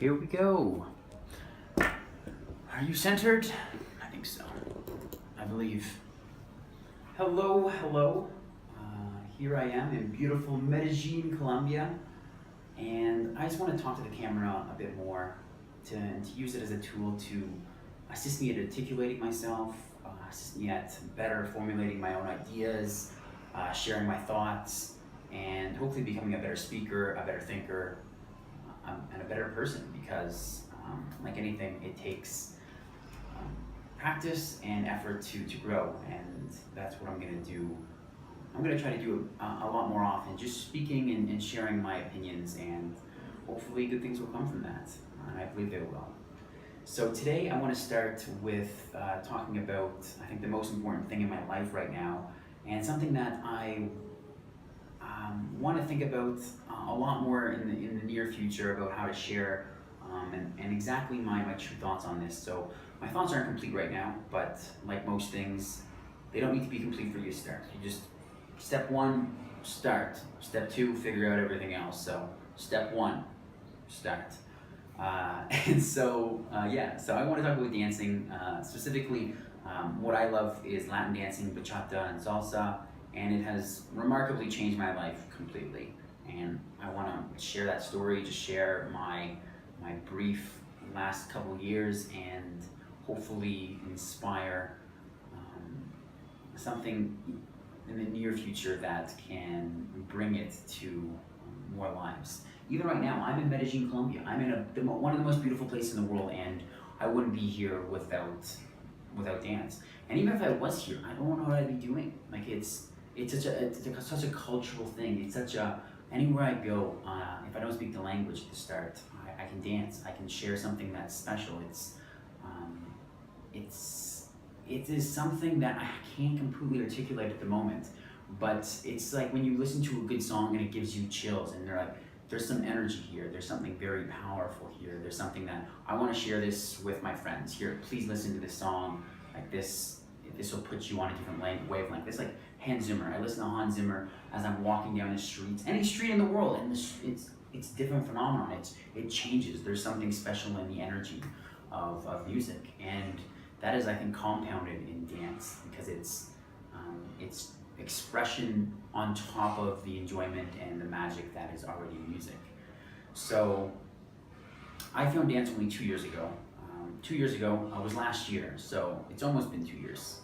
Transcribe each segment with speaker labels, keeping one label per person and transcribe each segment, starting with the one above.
Speaker 1: Here we go. Are you centered? I think so. I believe. Hello, hello. Here I am in beautiful Medellin, Colombia. And I just want to talk to the camera a bit more to use it as a tool to assist me at articulating myself, assist me at better formulating my own ideas, sharing my thoughts, and hopefully becoming a better speaker, a better thinker, and a better person because, like anything, it takes practice and effort to grow, and that's what I'm going to do. I'm going to try to do a lot more often, just speaking and sharing my opinions, and hopefully good things will come from that, and I believe they will. So today I want to start with talking about, I think, the most important thing in my life right now, and something that I want to think about a lot more in the near future about how to share and exactly my true thoughts on this. So my thoughts aren't complete right now, but like most things, they don't need to be complete for you to start. You just, step one, start. Step two, figure out everything else. So step one, start. So I want to talk about dancing, specifically what I love is Latin dancing, bachata and salsa, and it has remarkably changed my life completely. And I want to share that story, just share my brief last couple years, and hopefully inspire something in the near future that can bring it to more lives. Even right now, I'm in Medellin, Colombia. I'm in one of the most beautiful places in the world, and I wouldn't be here without dance. And even if I was here, I don't know what I'd be doing. Like it's such a cultural thing. It's such a, anywhere I go, if I don't speak the language at the start, I can dance. I can share something that's special. It is something that I can't completely articulate at the moment, but it's like when you listen to a good song and it gives you chills, and there's some energy here. There's something very powerful here. There's something that I want to share this with my friends. Here, please listen to this song. Like this will put you on a different wavelength. It's like Hans Zimmer. I listen to Hans Zimmer as I'm walking down the streets, any street in the world, and it's different phenomenon. It changes. There's something special in the energy of music, and that is, I think, compounded in dance because it's expression on top of the enjoyment and the magic that is already in music. So I found dance only 2 years ago. 2 years ago was last year, so it's almost been 2 years.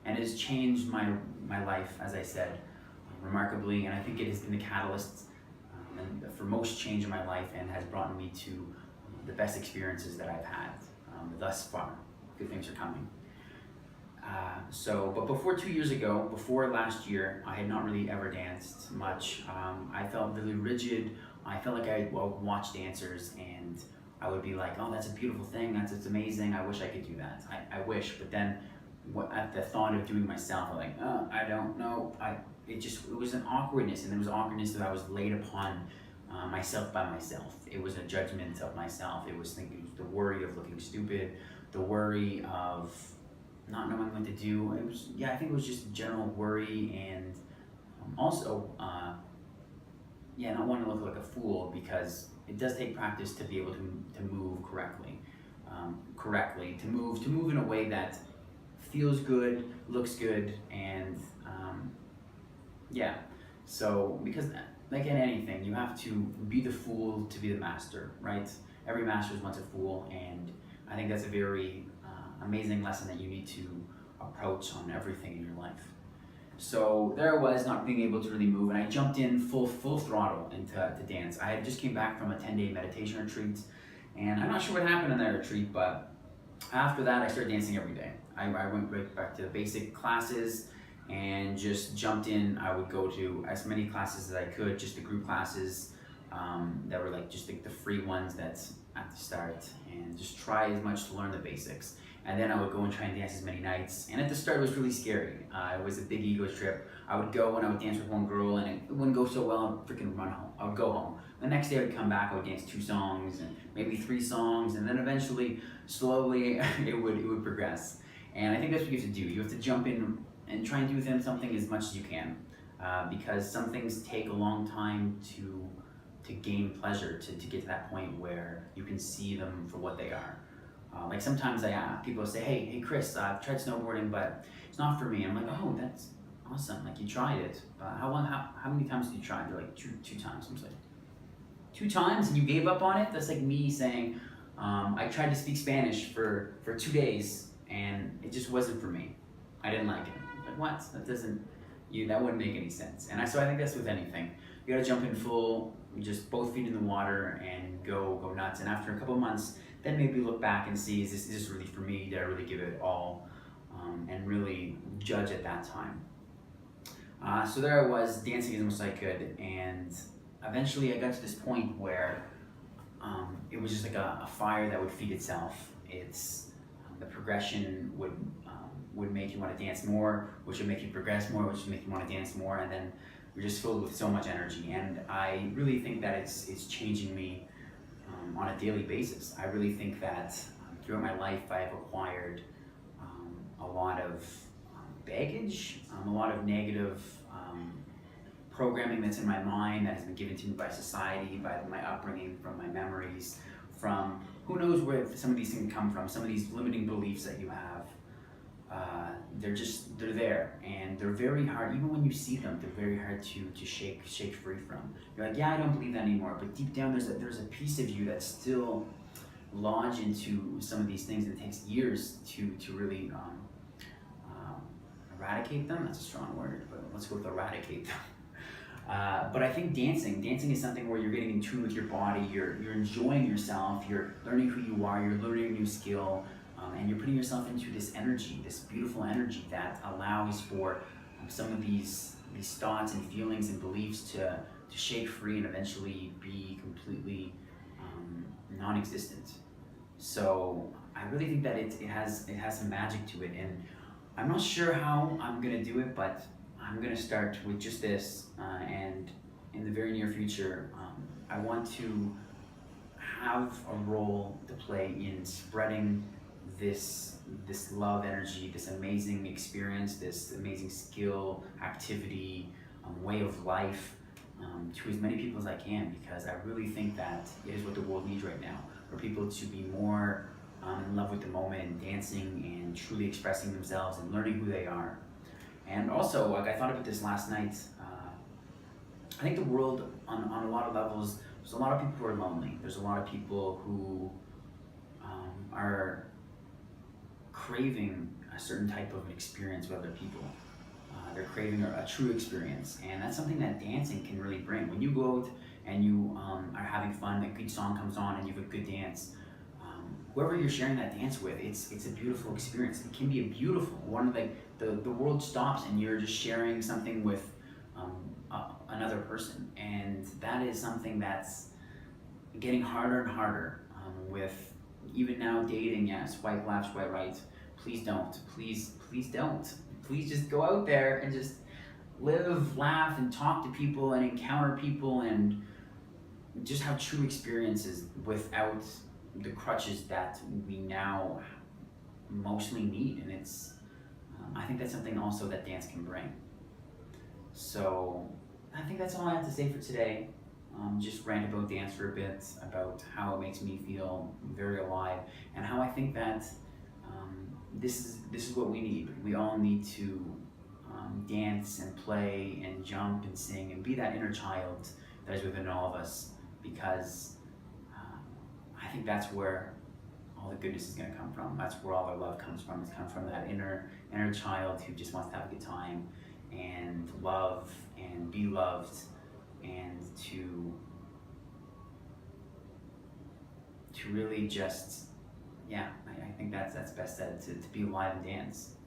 Speaker 1: And it has changed my life, as I said, remarkably, and I think it has been the catalyst for most change in my life, and has brought me to the best experiences that I've had thus far. Good things are coming. But before 2 years ago, before last year, I had not really ever danced much. I felt really rigid. I felt like I would watch dancers and I would be like, oh, that's a beautiful thing. It's amazing. I wish I could do that. I wish, but then at the thought of doing myself, I'm like, oh, I don't know. It was an awkwardness, and there was awkwardness that I was laid upon myself by myself. It was a judgment of myself. It was the worry of looking stupid, the worry of not knowing what to do. I think it was just general worry, and also, not wanting to look like a fool, because it does take practice to be able to move correctly, to move in a way that feels good, looks good, and So because like in anything, you have to be the fool to be the master, right? Every master is once a fool, and I think that's a very amazing lesson that you need to approach on everything in your life. So there I was, not being able to really move, and I jumped in full throttle into dance. I had just came back from a 10-day meditation retreat, and I'm not sure what happened in that retreat, but after that I started dancing every day. I went right back to the basic classes and just jumped in. I would go to as many classes as I could, just the group classes that were like just the free ones that's at the start, and just try as much to learn the basics. And then I would go and try and dance as many nights. And at the start, it was really scary. It was a big ego trip. I would go and I would dance with one girl, and it wouldn't go so well. I would freaking run home. I would go home. The next day, I would come back. I would dance 2 songs and maybe 3 songs, and then eventually, slowly, it would progress. And I think that's what you have to do. You have to jump in and try and do with them something as much as you can, because some things take a long time to to gain pleasure, to get to that point where you can see them for what they are. Like sometimes people say, hey Chris, I've tried snowboarding, but it's not for me. I'm like, oh, that's awesome. Like you tried it. How many times did you try? They're like two times. I'm just like, 2 times and you gave up on it? That's like me saying, I tried to speak Spanish for 2 days and it just wasn't for me. I didn't like it. Like what? That wouldn't make any sense. So I think that's with anything. You gotta jump in full, just both feet in the water and go nuts. And after a couple of months, then maybe look back and see, is this really for me? Did I really give it all? And really judge at that time. So there I was, dancing as much as I could, and eventually I got to this point where it was just like a fire that would feed itself. The progression would make you want to dance more, which would make you progress more, which would make you want to dance more, and then you're just filled with so much energy. And I really think that it's changing me on a daily basis. I really think that throughout my life I've acquired a lot of baggage, a lot of negative programming that's in my mind that has been given to me by society, by my upbringing, from my memories, from who knows where some of these things come from, some of these limiting beliefs that you have. They're there, and they're very hard. Even when you see them, they're very hard to shake free from. You're like, yeah, I don't believe that anymore, but deep down there's a piece of you that's still lodged into some of these things, and it takes years to really eradicate them. That's a strong word, but let's go with eradicate them. But I think dancing is something where you're getting in tune with your body, you're enjoying yourself, you're learning who you are, you're learning a new skill, and you're putting yourself into this energy, this beautiful energy that allows for some of these thoughts and feelings and beliefs to shake free and eventually be completely non-existent. So I really think that it has some magic to it, and I'm not sure how I'm gonna do it, but I'm gonna start with just this, and in the very near future, I want to have a role to play in spreading this love energy, this amazing experience, this amazing skill, activity, way of life, to as many people as I can, because I really think that it is what the world needs right now, for people to be more in love with the moment and dancing and truly expressing themselves and learning who they are. And also, like I thought about this last night, I think the world on a lot of levels, there's a lot of people who are lonely. There's a lot of people who are craving a certain type of experience with other people. They're craving a true experience, and that's something that dancing can really bring. When you go out and you are having fun, a good song comes on and you have a good dance, whoever you're sharing that dance with, it's a beautiful experience. It can be a beautiful one. Like the world stops and you're just sharing something with another person, and that is something that's getting harder and harder with even now dating. Yeah, swipe left, swipe right. Please don't. Please don't. Please just go out there and just live, laugh, and talk to people and encounter people and just have true experiences without the crutches that we now mostly need. And I think that's something also that dance can bring. So I think that's all I have to say for today. Just rant about dance for a bit, about how it makes me feel very alive, and how I think that this is what we need. We all need to dance and play and jump and sing and be that inner child that is within all of us, because I think that's where all the goodness is going to come from. That's where all our love comes from. It comes from that inner child who just wants to have a good time and love and be loved, and to really just, yeah, I think that's best said, to be alive and dance.